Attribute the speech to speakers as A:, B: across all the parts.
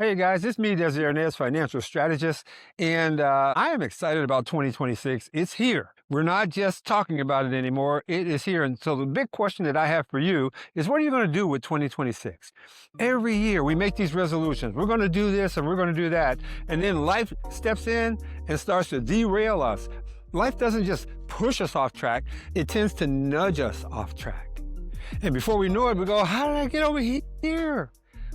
A: Hey guys, it's me, Desiree Inez, financial strategist, and I am excited about 2026. It's here. We're not just talking about it anymore. It is here. And so the big question that I have for you is, what are you going to do with 2026? Every year we make these resolutions. We're going to do this and we're going to do that. And then life steps in and starts to derail us. Life doesn't just push us off track. It tends to nudge us off track. And before we know it, we go, how did I get over here?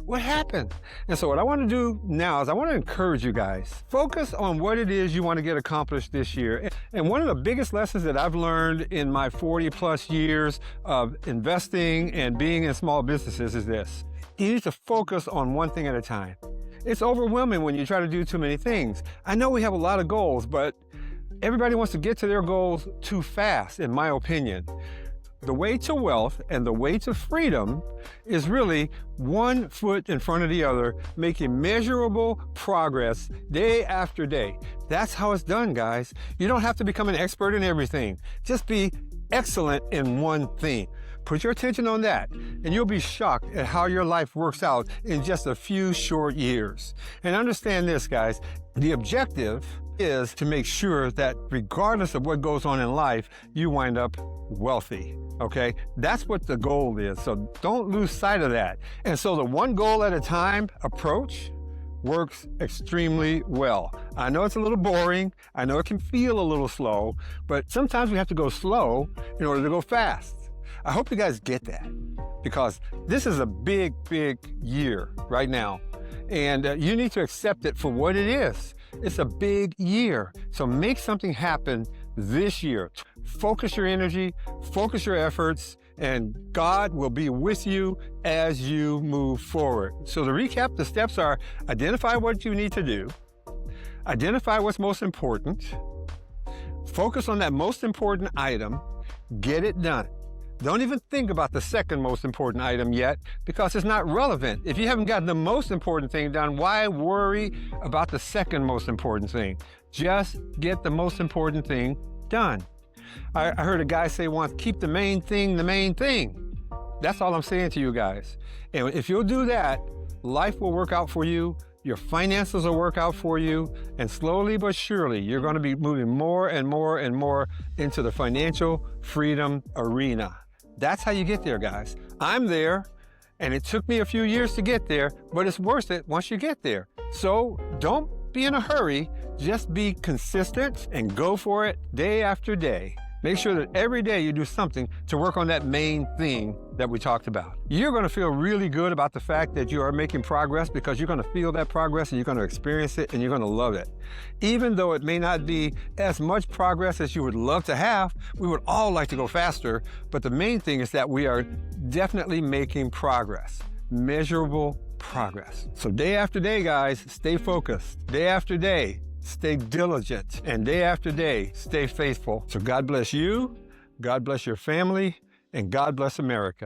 A: What happened? And so what I want to do now is I want to encourage you guys, focus on what it is you want to get accomplished this year. And one of the biggest lessons that I've learned in my 40 plus years of investing and being in small businesses is this: you need to focus on one thing at a time. It's overwhelming when you try to do too many things. I know we have a lot of goals, but everybody wants to get to their goals too fast, in my opinion. The way to wealth and the way to freedom is really one foot in front of the other, making measurable progress day after day. That's how it's done, guys. You don't have to become an expert in everything. Just be excellent in one thing. Put your attention on that, and you'll be shocked at how your life works out in just a few short years. And understand this, guys, the objective is to make sure that regardless of what goes on in life, you wind up wealthy, okay? That's what the goal is, so don't lose sight of that. And so the one goal at a time approach works extremely well. I know it's a little boring, I know it can feel a little slow, but sometimes we have to go slow in order to go fast. I hope you guys get that, because this is a big, big year right now, and you need to accept it for what it is. It's a big year, so make something happen this year. Focus your energy, focus your efforts, and God will be with you as you move forward. So to recap, the steps are: identify what you need to do, identify what's most important, focus on that most important item, get it done. Don't even think about the second most important item yet, because it's not relevant. If you haven't gotten the most important thing done, why worry about the second most important thing? Just get the most important thing done. I heard a guy say once, keep the main thing the main thing. That's all I'm saying to you guys. And if you'll do that, life will work out for you, your finances will work out for you, and slowly but surely, you're going to be moving more and more and more into the financial freedom arena. That's how you get there, guys. I'm there, and it took me a few years to get there, but it's worth it once you get there. So don't be in a hurry, just be consistent and go for it day after day. Make sure that every day you do something to work on that main thing that we talked about. You're going to feel really good about the fact that you are making progress, because you're going to feel that progress and you're going to experience it and you're going to love it. Even though it may not be as much progress as you would love to have, we would all like to go faster, but the main thing is that we are definitely making progress, measurable progress. So day after day, guys, stay focused. Day after day, stay diligent, and day after day, stay faithful. So God bless you, God bless your family, and God bless America.